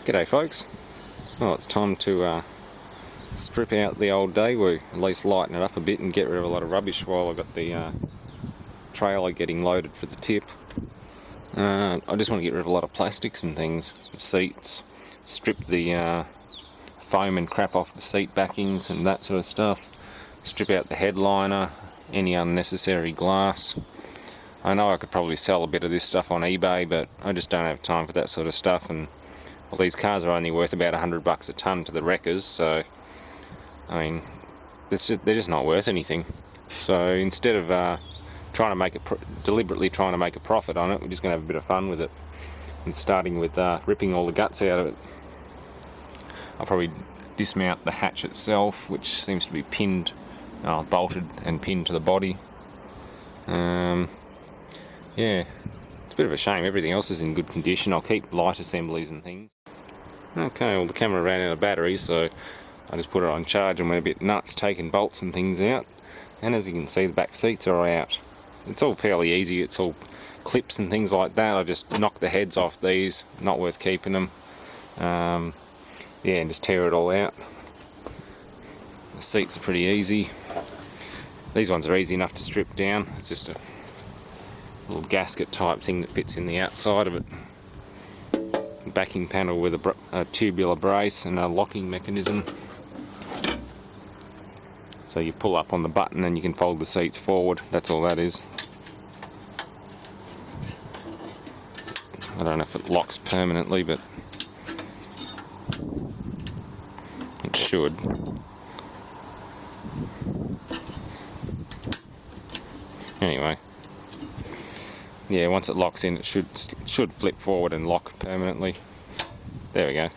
G'day folks. Well, it's time to strip out the old Daewoo, at least lighten it up a bit and get rid of a lot of rubbish while I've got the trailer getting loaded for the tip. I just want to get rid of a lot of plastics and things, seats, strip the foam and crap off the seat backings and that sort of stuff, strip out the headliner, any unnecessary glass. I know I could probably sell a bit of this stuff on eBay, but I just don't have time for that sort of stuff, and well, these cars are only worth about $100 a ton to the wreckers, so I mean, they're just not worth anything. So instead of trying to make deliberately trying to make a profit on it, we're just going to have a bit of fun with it, and starting with ripping all the guts out of it. I'll probably dismount the hatch itself, which seems to be pinned, bolted and pinned to the body. Yeah, it's a bit of a shame. Everything else is in good condition. I'll keep light assemblies and things. Okay, well the camera ran out of batteries, so I just put it on charge and went a bit nuts taking bolts and things out. And as you can see, the back seats are out. It's all fairly easy. It's all clips and things like that. I just knock the heads off these. Not worth keeping them. Yeah, and just tear it all out. The seats are pretty easy. These ones are easy enough to strip down. It's just a little gasket type thing that fits in the outside of it. Backing panel with a tubular brace and a locking mechanism. So you pull up on the button and you can fold the seats forward. That's all that is. I don't know if it locks permanently, but it should. Anyway, yeah, once it locks in, it should flip forward and lock permanently. There we go.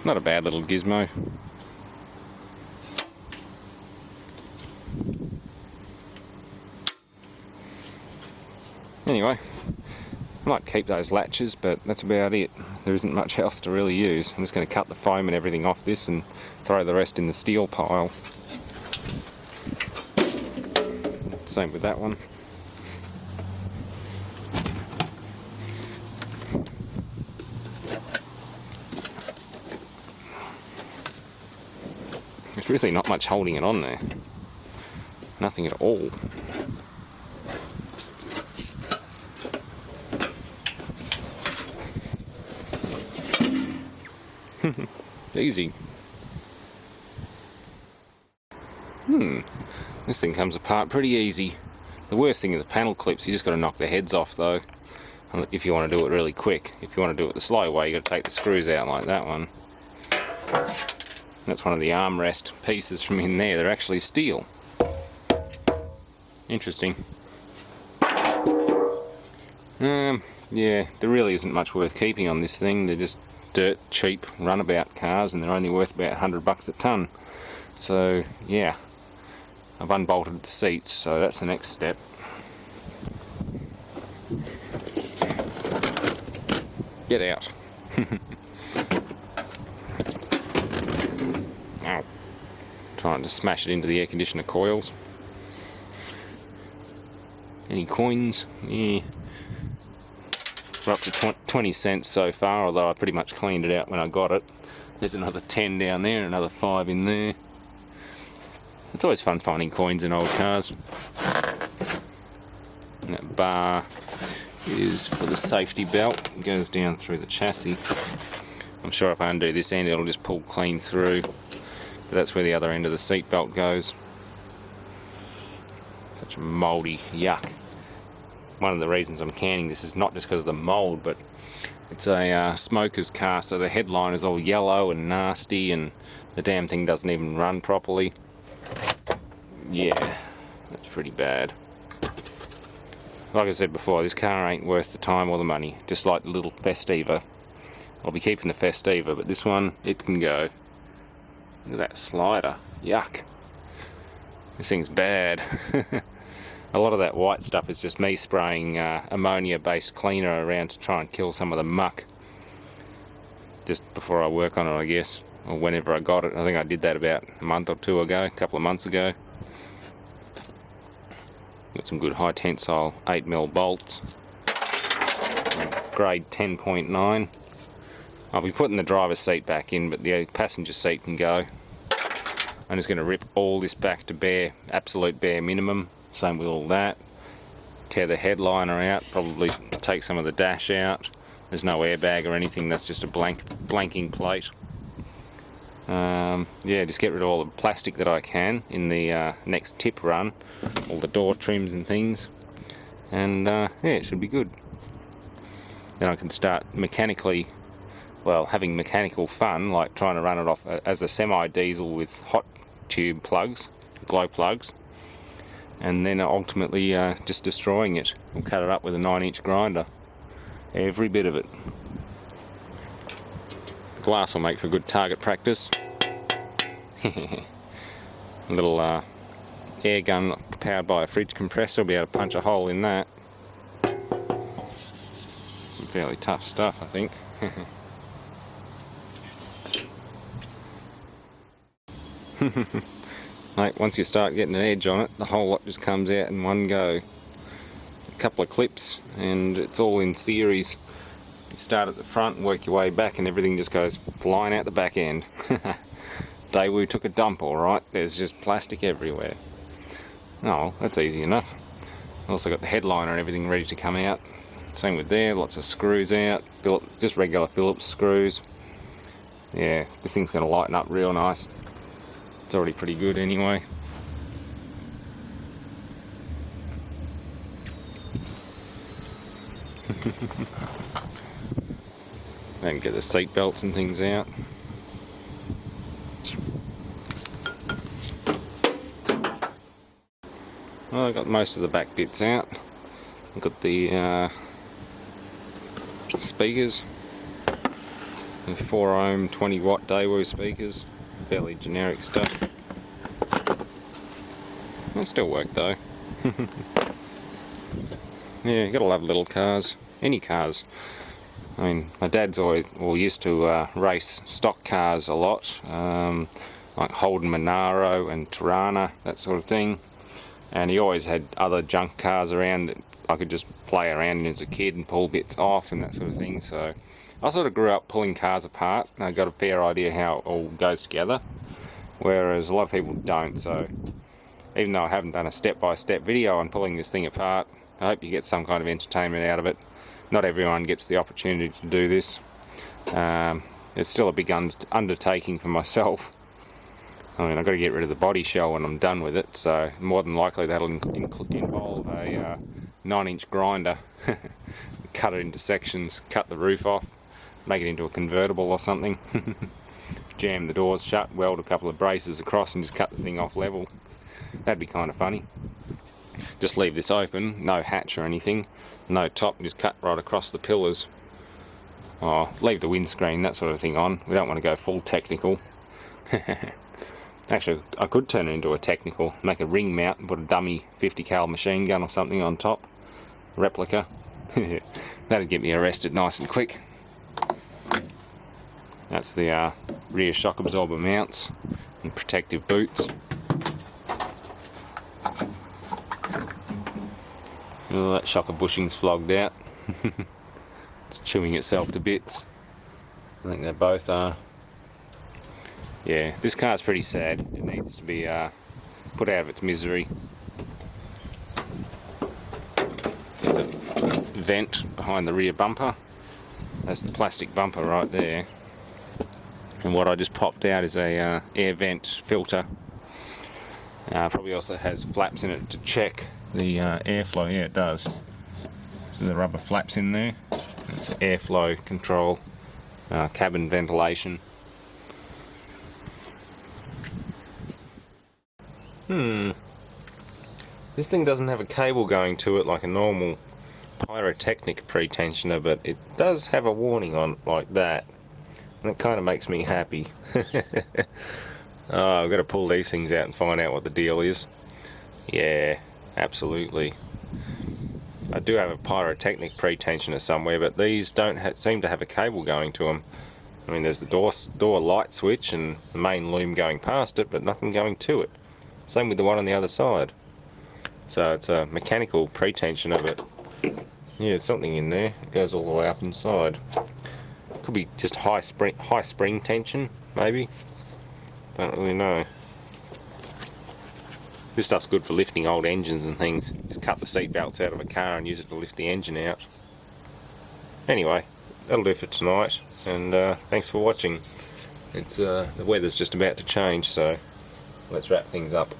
Not a bad little gizmo. Anyway, I might keep those latches, but that's about it. There isn't much else to really use. I'm just going to cut the foam and everything off this and throw the rest in the steel pile. Same with that one. There's really not much holding it on there. Nothing at all. Easy. This thing comes apart pretty easy. The worst thing is the panel clips. You just got to knock the heads off though, if you want to do it really quick. If you want to do it the slow way, you got to take the screws out like that one. That's one of the armrest pieces from in there. They're actually steel. Interesting. Yeah, there really isn't much worth keeping on this thing. They're just dirt cheap runabout cars, and they're only worth about $100 a ton. So yeah, I've unbolted the seats, so that's the next step. Get out. Ow. Trying to smash it into the air conditioner coils. Any coins? Yeah. We're up to 20 cents so far, although I pretty much cleaned it out when I got it. There's another 10 down there and another 5 in there. It's always fun finding coins in old cars. And that bar is for the safety belt. It goes down through the chassis. I'm sure if I undo this end, it'll just pull clean through. But that's where the other end of the seat belt goes. Such a mouldy yuck. One of the reasons I'm canning this is not just because of the mould, but it's a smoker's car, so the headline is all yellow and nasty, and the damn thing doesn't even run properly. Yeah, that's pretty bad. Like I said before, this car ain't worth the time or the money, just like the little Festiva. I'll be keeping the Festiva, but this one, it can go. Look at that slider. Yuck. This thing's bad. A lot of that white stuff is just me spraying ammonia-based cleaner around to try and kill some of the muck. Just before I work on it, I guess. Or whenever I got it. I think I did that about a month or two ago, a couple of months ago. Got some good high tensile 8mm bolts. Grade 10.9. I'll be putting the driver's seat back in, but the passenger seat can go. I'm just going to rip all this back to absolute bare minimum. Same with all that. Tear the headliner out, probably take some of the dash out. There's no airbag or anything, that's just a blanking plate. Yeah, just get rid of all the plastic that I can in the next tip run, all the door trims and things, and yeah, it should be good. Then I can start mechanically, well, having mechanical fun, like trying to run it off as a semi-diesel with hot tube plugs, glow plugs, and then ultimately just destroying it. We'll cut it up with a 9-inch grinder, every bit of it. The glass will make for good target practice. A little air gun powered by a fridge compressor will be able to punch a hole in that. Some fairly tough stuff, I think. Like, once you start getting an edge on it, the whole lot just comes out in one go. A couple of clips and it's all in series. You start at the front and work your way back and everything just goes flying out the back end. Daewoo took a dump, alright. There's just plastic everywhere. Oh, that's easy enough. Also got the headliner and everything ready to come out. Same with there, lots of screws out. Just regular Phillips screws. Yeah, this thing's going to lighten up real nice. It's already pretty good anyway. Then get the seat belts and things out. Well, I got most of the back bits out. I've got the speakers, the 4 ohm 20 watt Daewoo speakers, fairly generic stuff. They still work though. Yeah, you gotta love little cars, any cars. I mean, my dad's used to race stock cars a lot, like Holden Monaro and Tirana, that sort of thing. And he always had other junk cars around that I could just play around in as a kid and pull bits off and that sort of thing. So I sort of grew up pulling cars apart and I got a fair idea how it all goes together, whereas a lot of people don't. So even though I haven't done a step-by-step video on pulling this thing apart, I hope you get some kind of entertainment out of it. Not everyone gets the opportunity to do this. It's still a big undertaking for myself. I mean, I've got to get rid of the body shell when I'm done with it, so more than likely that'll involve a 9-inch grinder. Cut it into sections, cut the roof off, make it into a convertible or something. Jam the doors shut, weld a couple of braces across and just cut the thing off level. That'd be kind of funny. Just leave this open, no hatch or anything, no top, just cut right across the pillars. Oh, leave the windscreen, that sort of thing on. We don't want to go full technical. Actually, I could turn it into a technical, make a ring mount and put a dummy 50 cal machine gun or something on top. Replica. That'd get me arrested nice and quick. That's the rear shock absorber mounts and protective boots. Oh, that shocker bushing's flogged out. It's chewing itself to bits. I think they both are. Yeah, this car's pretty sad. It needs to be put out of its misery. There's a vent behind the rear bumper. That's the plastic bumper right there. And what I just popped out is a air vent filter. Probably also has flaps in it to check the airflow. Yeah, it does. So the rubber flaps in there. It's airflow control, cabin ventilation. This thing doesn't have a cable going to it like a normal pyrotechnic pretensioner, but it does have a warning on it like that. And it kind of makes me happy. Oh, I've got to pull these things out and find out what the deal is. Yeah, absolutely. I do have a pyrotechnic pretensioner somewhere, but these don't seem to have a cable going to them. I mean, there's the door light switch and the main loom going past it, but nothing going to it. Same with the one on the other side. So it's a mechanical pretension of it. Yeah, there's something in there. It goes all the way up inside. Could be just high spring tension, maybe. Don't really know. This stuff's good for lifting old engines and things. Just cut the seat belts out of a car and use it to lift the engine out. Anyway, that'll do for tonight, and thanks for watching. It's the weather's just about to change, so let's wrap things up.